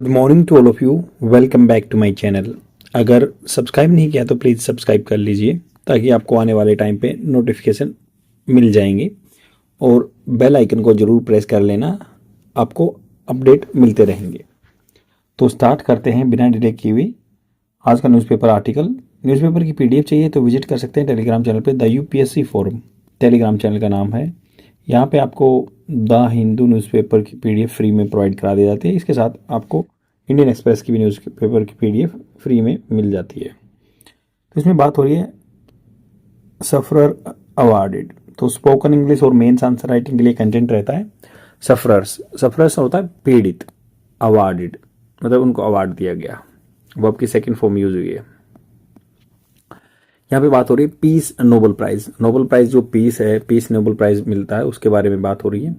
Good morning to all of you. Welcome back to my channel. अगर subscribe नहीं किया तो प्लीज़ सब्सक्राइब कर लीजिए ताकि आपको आने वाले टाइम पे नोटिफिकेशन मिल जाएंगे और बेल आइकन को ज़रूर प्रेस कर लेना, आपको अपडेट मिलते रहेंगे। तो स्टार्ट करते हैं बिना डिले किए हुए आज का न्यूज़पेपर आर्टिकल। न्यूज़पेपर की पीडीएफ चाहिए तो विजिट कर सकते हैं टेलीग्राम चैनल पे। The UPSC forum Telegram channel का नाम है। यहाँ पे आपको द हिंदू न्यूज़पेपर की पीडीएफ फ्री में प्रोवाइड करा दी जाती है। इसके साथ आपको इंडियन एक्सप्रेस की भी न्यूज़पेपर की पीडीएफ फ्री में मिल जाती है। तो इसमें बात हो रही है सफरर अवार्डेड। तो स्पोकन इंग्लिश और मेंस आंसर राइटिंग के लिए कंटेंट रहता है। सफरर्स सफरर्स होता है पीड़ित, अवार्डेड मतलब उनको अवार्ड दिया गया, वो आपकी सेकंड फॉर्म यूज हुई है। यहाँ पे बात हो रही है peace Nobel prize. Nobel prize जो पीस है, पीस नोबल प्राइज मिलता है, उसके बारे में बात हो रही है।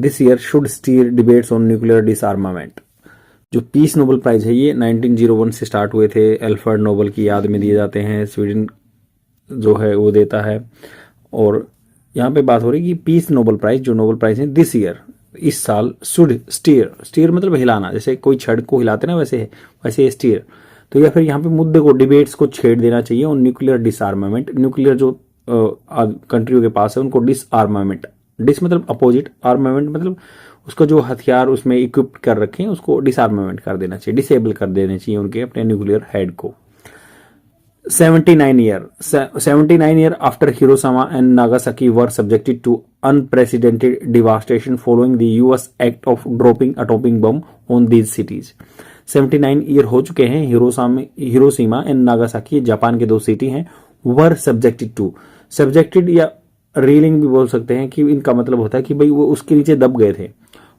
This year should steer debates on nuclear disarmament. जो पीस नोबल प्राइज है ये 1901 से स्टार्ट हुए थे। एल्फ्रेड नोबल की याद में दिए जाते हैं, स्वीडन जो है वो देता है। और यहाँ पे बात हो रही है कि पीस नोबल प्राइज जो नोबल प्राइज है दिस ईयर इस साल शुड स्टीयर, स्टीयर मतलब हिलाना, जैसे कोई छड़ को हिलाते ना वैसे वैसे स्टीयर। तो या फिर यहाँ पे मुद्दे को, डिबेट्स को छेड़ देना चाहिए और न्यूक्लियर डिसआर्मामेंट, न्यूक्लियर जो कंट्रियों के पास है उनको डिसआर्मामेंट, डिस मतलब अपोजिट, आर्मामेंट मतलब उसका जो हथियार उसमें इक्विप्ड कर रखे हैं उसको डिसआर्मामेंट कर देना चाहिए, डिसेबल कर देना चाहिए उनके अपने न्यूक्लियर हेड को। 79 year after Hiroshima and Nagasaki were subjected to unprecedented devastation following the US act of dropping atomic bomb on these cities। 79 year हो चुके हैं हिरोशिमा एंड नागासाकी, जापान के दो सिटी हैं। वर सब्जेक्टेड टू, सब्जेक्टेड या railing भी बोल सकते हैं कि इनका मतलब होता है कि भाई वो उसके नीचे दब गए थे।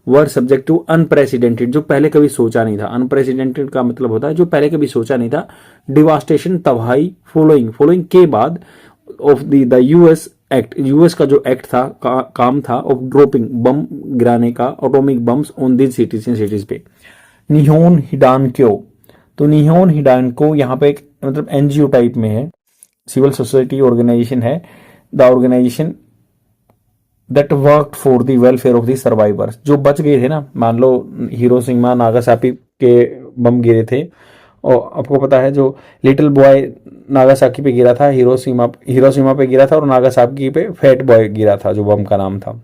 वर सब्जेक्ट टू अनप्रेसिडेंटेड, जो पहले कभी सोचा नहीं था। अनप्रेसिडेंटेड का मतलब होता है जो पहले कभी सोचा नहीं था। डिवास्टेशन तबाही, फॉलोइंग के बाद of the US act, US का जो एक्ट था काम था ऑफ ड्रॉपिंग बम गिराने का, atomic bombs on this cities, इन सिटीज पे। निहोन हिडानक्यो, तो निहोन हिडानक्यो यहाँ पे एक मतलब एनजीओ टाइप में है, सिविल सोसाइटी ऑर्गेनाइजेशन है। The organisation that worked for the welfare of the survivors, जो बच गए थे ना, मान लो हिरोशिमा नागासाकी के बम गिरे थे और आपको पता है जो लिटिल बॉय नागासाकी पे गिरा था, हिरोशिमा पे गिरा था और नागासाकी पे फैट बॉय गिरा था जो बम का नाम था।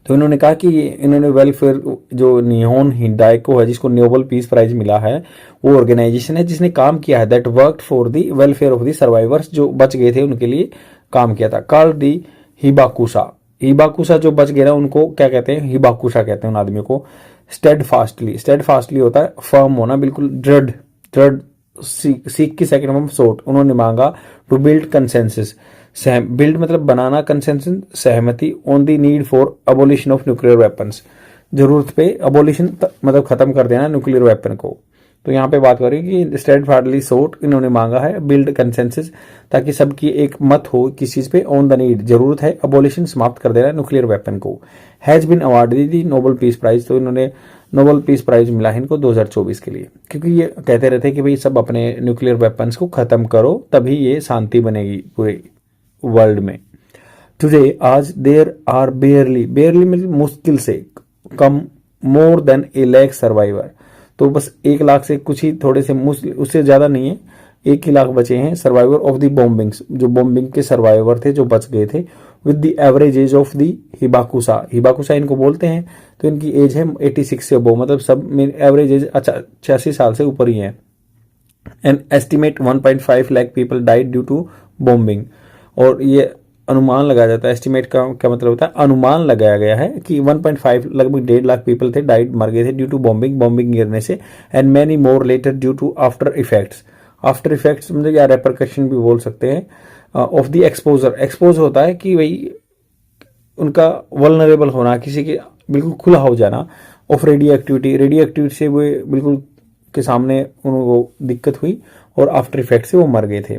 तो इन्होंने कहा कि इन्होंने वेलफेयर, जो निहोन हिडायको है जिसको नोबेल पीस प्राइज मिला है, वो ऑर्गेनाइजेशन है जिसने काम किया है that worked for the welfare of the survivors, जो बच गए थे उनके लिए काम किया था। कॉल्ड दी हिबाकुसा, हिबाकुसा जो बच गए ना उनको क्या कहते हैं, हिबाकुसा कहते हैं उन आदमियों को। स्टेडफास्टली होता है फर्म होना, बिल्कुल दृढ़ सीख की सेकंड फॉर्म सोट। उन्होंने मांगा टू बिल्ड कंसेंसस, बिल्ड मतलब बनाना, कंसेंसस सहमति, on the need for abolition of nuclear weapons, जरूरत पे अबोलिशन मतलब खत्म कर देना न्यूक्लियर वेपन को। तो यहाँ पे बात करें कि स्टेडफास्टली सोट, इन्होंने मांगा है बिल्ड कंसेंसस, ताकि सबकी एक मत हो किस चीज पे, ऑन द नीड जरूरत है, अबोलिशन समाप्त कर देना न्यूक्लियर वेपन को। Has been awarded the Nobel peace prize, तो इन्होंने नोबेल पीस प्राइज मिला है इनको 2024 के लिए, क्योंकि ये कहते रहते हैं कि भाई सब अपने न्यूक्लियर वेपन्स को खत्म करो तभी ये शांति बनेगी पूरे वर्ल्ड में। टुडे आज देर आर बेयरली मतलब मुश्किल से कम, मोर देन ए लाख सर्वाइवर, तो बस 1 लाख से कुछ ही थोड़े से मुश्किल, उससे ज्यादा नहीं है, 1 ही लाख बचे हैं सर्वाइवर ऑफ द बॉम्बिंग्स, जो बॉम्बिंग के सर्वाइवर थे जो बच गए थे। With the average age of the hibakusha इनको बोलते हैं, तो इनकी एज है 86 से अबव, मतलब सब में एवरेज एज 86 साल से ऊपर ही है। And estimate 1.5 lakh people died due to bombing, और ये अनुमान लगाया जाता है, एस्टिमेट का क्या मतलब होता है, अनुमान लगाया गया है कि 1.5 लगभग 1.5 लाख पीपल थे डाइड, मर गए थे ड्यू टू बॉम्बिंग गिरने से। And many more later due to after effects मतलब या रेपरकशन भी बोल सकते हैं, ऑफ द एक्सपोजर, एक्सपोज होता है कि भाई उनका वल्नरेबल होना, किसी के बिल्कुल खुला हो जाना, ऑफ रेडियो एक्टिविटी से वो बिल्कुल के सामने उनको दिक्कत हुई, और आफ्टर इफेक्ट से वो मर गए थे।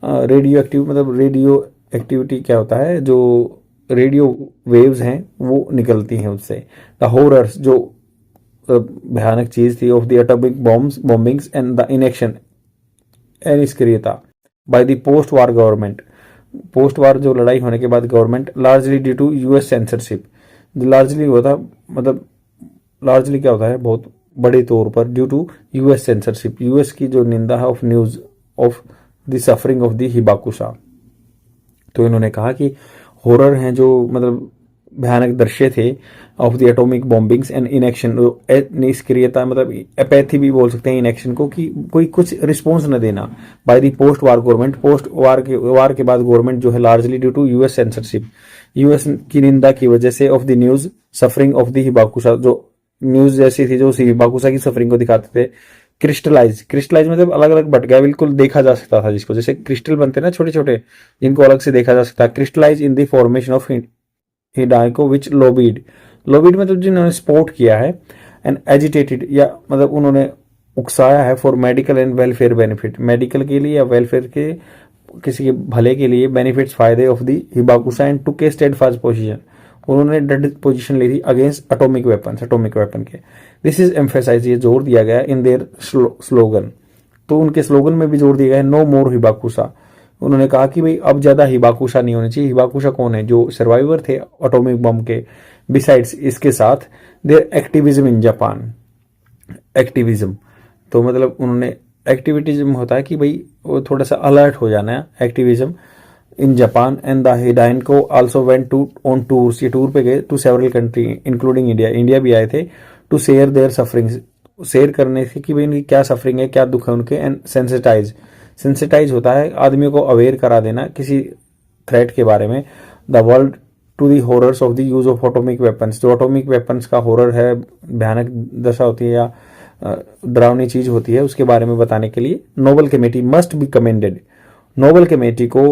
रेडियो एक्टिव मतलब रेडियो एक्टिविटी क्या होता है, जो रेडियो वेव्स हैं वो निकलती हैं उससे। द हॉरर्स, जो भयानक चीज थी, of the atomic bombings and the inaction अनिष्क्रियता by the post war government, post war जो लड़ाई होने के बाद government, largely due to US censorship, largely होता मतलब लार्जली क्या होता है, बहुत बड़े तौर पर due to US censorship, US की जो निंदा है of news of the suffering of the hibakusha. तो इन्होंने कहा कि हॉरर हैं जो मतलब भयानक दृश्य थे of the atomic bombings and inaction, निष्क्रियता मतलब अपैथी भी बोल सकते हैं इनएक्शन को, कि कोई कुछ रिस्पॉन्स न देना by the post war government, post war के बाद गवर्नमेंट जो है largely due to US censorship, US की निंदा की वजह से of the news suffering of the hibakusha, जो न्यूज जैसी थी जो हिबाकुशा की सफरिंग को दिखाते थे। क्रिस्टलाइज मतलब अलग अलग बट गया, बिल्कुल देखा जा सकता था जिसको, जैसे क्रिस्टल बनते हैं ना छोटे छोटे, जिनको अलग से देखा जा सकता है। Crystallize in the formation of Hidankyo which lobbied, lobbied मतलब जिन्होंने स्पोर्ट किया है, एंड एजिटेटेड या मतलब उन्होंने उकसाया है for medical and welfare benefit, medical के लिए या वेलफेयर के किसी के भले के लिए बेनिफिट्स फायदे of the hibakusha and to के स्टेड फास्ट पोजिशन, उन्होंने डेड पोजीशन ली थी अगेंस्ट एटॉमिक वेपन के। दिस इज एम्फेसाइज, ये जोर दिया गया इन देयर स्लोगन, तो उनके स्लोगन में भी जोर दिया गया है नो मोर हिबाकुशा। उन्होंने कहा कि भाई अब ज्यादा हिबाकुशा नहीं होनी चाहिए। हिबाकुशा कौन है? जो सर्वाइवर थे एटॉमिक बम के। बिसाइड्स इसके साथ there activism in Japan, activism तो मतलब उन्होंने एक्टिविटिज्म होता है कि भाई वो थोड़ा सा अलर्ट हो जाना है, activism in Japan and the Hidankyo also went to on tours, ये टूर पे गए to several country including India, India भी आए थे, to share their sufferings, share करने से कि भाई उनकी क्या सफरिंग है, क्या दुख है उनके, एंड सेंसिटाइज होता है आदमियों को अवेयर करा देना किसी थ्रेट के बारे में, the world to the horrors of the use of atomic weapons, जो ऑटोमिक वेपन्स का हॉरर है, भयानक दशा होती है या डरावनी चीज होती है, उसके बारे में बताने के लिए Nobel committee must be commended, Nobel committee को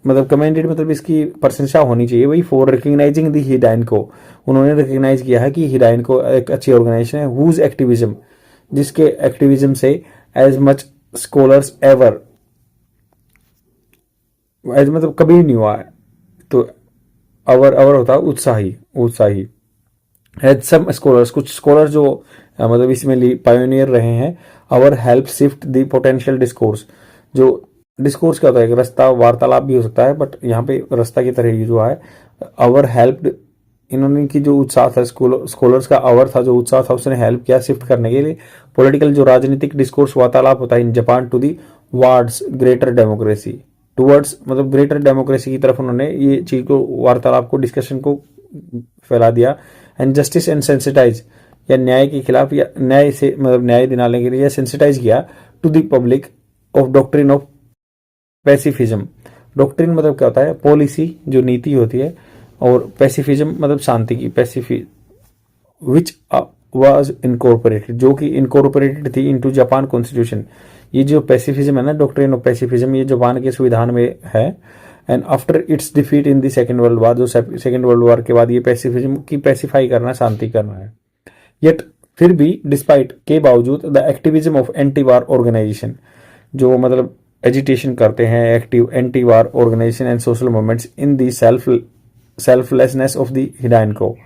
मतलब कमेंडेड मतलब इसकी प्रशंसा होनी चाहिए वही, फॉर रिकग्नाइजिंग दी हिडाइन को, उन्होंने रिकग्नाइज किया है कि हिडाइन को एक अच्छी ऑर्गेनाइजेशन है, हुज एक्टिविज्म, जिसके एक्टिविज्म से as much scholars ever, as मतलब कभी नहीं हुआ है, तो अवर होता है उत्साही एज सम स्कॉलर्स, कुछ स्कॉलर जो मतलब इसमें पायोनियर रहे हैं, our help shift the potential discourse, जो डिस्कोर्स क्या होता है, एक रास्ता वार्तालाप भी हो सकता है, बट यहाँ पे रास्ता की तरह यूज हुआ है, अवर हेल्प्ड, इन्होंने की जो उत्साह था स्कॉलर्स का अवर था, जो उत्साह था उसने हेल्प किया शिफ्ट करने के लिए पॉलिटिकल, जो राजनीतिक डिस्कोर्स वार्तालाप होता है in Japan, towards greater democracy, towards मतलब ग्रेटर डेमोक्रेसी की तरफ उन्होंने ये चीज को, वार्तालाप को, डिस्कशन को फैला दिया, एंड जस्टिस एंड सेंसिटाइज, या न्याय के खिलाफ या न्याय से मतलब न्याय दिलाने के लिए सेंसिटाइज किया to the public of doctrine of pacifism, doctrine मतलब क्या होता है, पॉलिसी जो नीति होती है, और पैसिफिज्म मतलब शांति की, पैसिफि विच वाज इनकॉर्पोरेटेड, जो कि इनकॉर्पोरेटेड थी इनटू जापान कॉन्स्टिट्यूशन, ये जो पैसिफिज्म है ना, डॉक्ट्रिन ऑफ पैसिफिज्म, ये जापान के संविधान में है, and after it's defeat in the second world war, जो सेकेंड वर्ल्ड वार के बाद ये पैसिफिज्म की पैसिफाई करना, शांति करना है। येट फिर भी डिस्पाइट के बावजूद the activism of anti war organization, जो मतलब एजिटेशन करते हैं active anti war organization and social movements in the selflessness of the Hidankyo,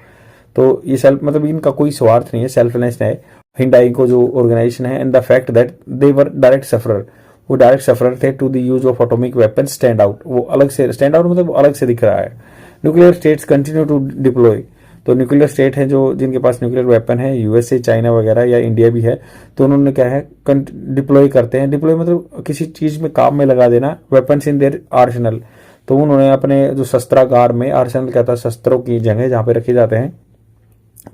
तो ये सेल्फ मतलब इनका कोई स्वार्थ नहीं है, सेल्फलेस है हिडाइनको जो ऑर्गेनाइजेशन है, and the fact that they were direct sufferer, वो डायरेक्ट सफरर थे to the use of atomic weapon stand out, वो अलग से स्टैंड आउट मतलब अलग से दिख रहा है। Nuclear states continue to deploy, तो न्यूक्लियर स्टेट है जो जिनके पास न्यूक्लियर वेपन है, यूएसए, चाइना वगैरह या इंडिया भी है, तो उन्होंने क्या है डिप्लॉय करते हैं, डिप्लॉय मतलब किसी चीज में काम में लगा देना, वेपन्स इन देयर आर्सेनल, तो उन्होंने अपने जो शस्त्रागार में, आर्सेनल कहता है शस्त्रों की जगह जहां पे रखे जाते हैं,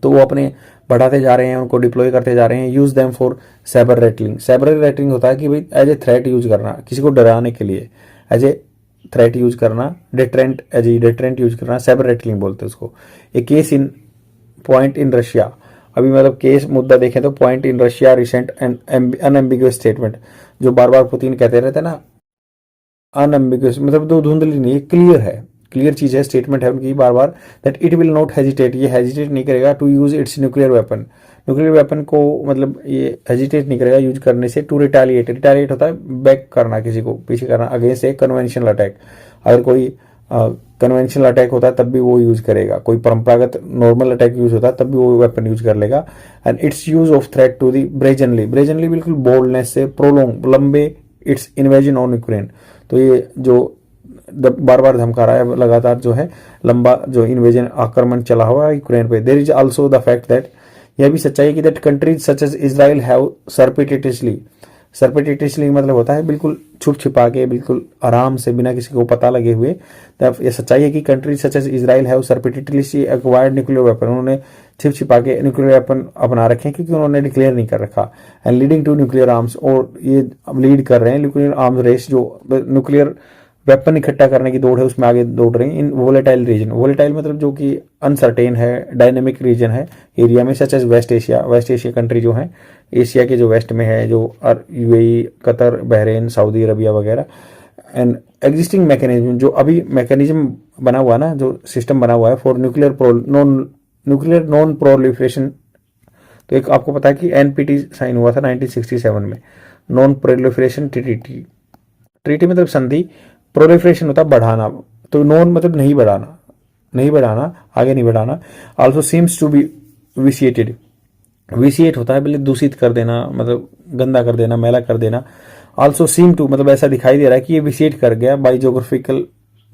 तो वो अपने बढ़ाते जा रहे हैं, उनको डिप्लॉय करते जा रहे हैं। Use them for Saber rattling, Saber rattling होता है कि भाई एज ए थ्रेट यूज करना, किसी को डराने के लिए एज ए थ्रेट यूज करना, deterrent as a deterrent use करना, सैबर रेटलिंग बोलते हैं उसको। A case in point in Russia, अभी मतलब केस मुद्दा देखें तो point in Russia recent and unambiguous statement, जो बार बार पुतिन कहते रहते हैं ना, अनएम्बिगुअस मतलब दो धुंधली नहीं, क्लियर है, क्लियर चीज है, स्टेटमेंट है उनकी बार बार, that it will not hesitate, ये हेजिटेट नहीं करेगा to use its nuclear weapon, nuclear weapon को मतलब ये हेजिटेट नहीं करेगा यूज करने से, टू रिटालिएट, रिटालिएट होता है बैक करना, किसी को पीछे करना, अगेंस्ट ए कन्वेंशनल अटैक, अगर कोई कन्वेंशनल अटैक होता है तब भी वो यूज करेगा, कोई परंपरागत नॉर्मल अटैक यूज होता है तब भी वो वेपन यूज कर लेगा, and its use of threat to the brazenly, brazenly बिल्कुल बोल्डनेस से, प्रोलोंग लंबे इट्स इन्वेजन ऑन यूक्रेन, तो ये जो बार बार धमका रहा है लगातार जो है लंबा जो इन्वेजन आक्रमण चला हुआ है यूक्रेन पे। There is also the fact that यह भी सच्चाई है कि that countries such as Israel have surreptitiously मतलब होता है बिल्कुल छुप छिपा के, बिल्कुल आराम से, बिना किसी को पता लगे हुए। तब यह सच्चाई है कि countries such as Israel have surreptitiously acquired nuclear weapon, उन्होंने छिप छिपा के न्यूक्लियर वेपन अपना रखे हैं क्योंकि उन्होंने डिक्लेयर नहीं कर रखा। And leading to nuclear arms, और ये लीड कर रहे हैं न्यूक्लियर आर्म्स रेस, जो न्यूक्लियर वेपन इकट्ठा करने की दौड़ है उसमें आगे दौड़ रही हैं इन वोलेटाइल रीजन। वोलेटाइल मतलब जो कि अनसर्टेन है, डायनेमिक रीजन है एरिया में, such as West Asia country जो है एशिया के जो वेस्ट में है, जो UAE, Qatar, Bahrain, Saudi Arabia वगैरह। एंड एग्जिस्टिंग मैकेनिज्म, जो अभी मैकेनिज्म बना हुआ ना, जो सिस्टम बना हुआ है फॉर न्यूक्लियर नॉन प्रोलिफरेशन। तो एक आपको पता है कि एनपीटी साइन हुआ था 1967 में, नॉन प्रोलिफरेशन ट्रीटी मतलब संधि, प्रोलिफरेशन होता है बढ़ाना, तो नॉन मतलब नहीं बढ़ाना, आगे नहीं बढ़ाना। Also seems to be vitiated, vitiate होता है मतलब दूषित कर देना, मतलब गंदा कर देना, मैला कर देना। आल्सो सीम टू मतलब ऐसा दिखाई दे रहा है कि ये विशिएट कर गया बाई जोग्राफिकल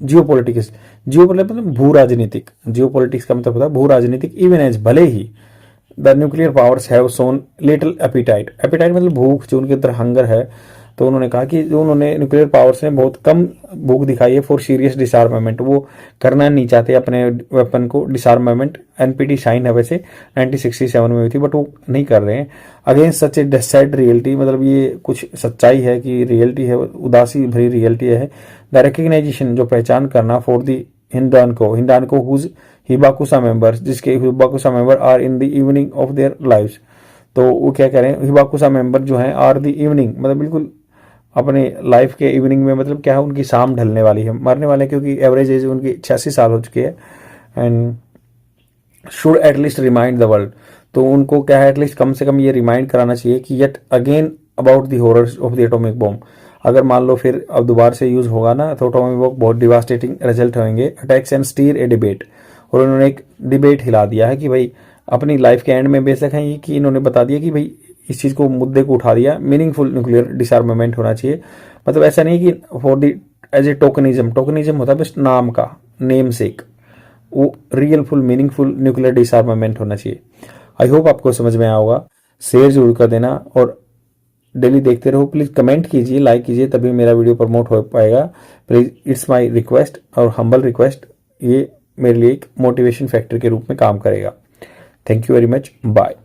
जियोपॉलिटिक्स, जियो मतलब भू राजनीतिक, जियोपॉलिटिक्स का मतलब होता है भू राजनीतिक। इवन एज भले ही the nuclear powers have shown little appetite मतलब भूख, जो उनके अंदर हंगर है, तो उन्होंने कहा कि जो उन्होंने न्यूक्लियर पावर्स ने बहुत कम भूख दिखाई है फॉर सीरियस डिसआर्मामेंट, वो करना नहीं चाहते अपने वेपन को डिसआर्मामेंट। एनपीटी साइन है वैसे 1967 में हुई थी, बट वो नहीं कर रहे हैं। अगेंस्ट सच ए सैड रियलिटी, मतलब ये कुछ सच्चाई है कि रियलिटी है, उदासी भरी रियलिटी है। द रिकग्नाइजेशन, जो पहचान करना, for the Hidankyo whose hibakusha members, जिसके hibakusha member are in the evening of their lives. तो वो क्या कह रहे हैं, हिबाकुसा मेंबर जो हैं आर द इवनिंग मतलब बिल्कुल अपने लाइफ के इवनिंग में, मतलब क्या है उनकी शाम ढलने वाली है, मरने वाले, क्योंकि एवरेज एज उनकी 86 साल हो चुकी है। And should at least remind the world, तो उनको क्या है एटलीस्ट कम से कम ये रिमाइंड कराना चाहिए कि yet again about the horrors of the atomic bomb. अगर मान लो फिर अब दोबारा से यूज होगा ना, तो एटॉमिक बॉम्ब बहुत डिवास्टेटिंग रिजल्ट होंगे। Attacks and stir A debate, और उन्होंने एक डिबेट हिला दिया है कि भाई अपनी लाइफ के एंड में बेशक है ये कि इन्होंने बता दिया कि भाई इस चीज को, मुद्दे को उठा दिया, मीनिंगफुल न्यूक्लियर डिसआर्मामेंट होना चाहिए। मतलब ऐसा नहीं कि for the as a tokenism होता है बस नाम का, नेम सेक, वो real full meaningful nuclear disarmament होना चाहिए। आई होप आपको समझ में आया होगा। शेयर जरूर कर देना और डेली देखते रहो। प्लीज कमेंट कीजिए, लाइक कीजिए, तभी मेरा वीडियो प्रमोट हो पाएगा। प्लीज, इट्स माय रिक्वेस्ट और हम्बल रिक्वेस्ट, ये मेरे लिए एक मोटिवेशन फैक्टर के रूप में काम करेगा। Thank you very much, bye.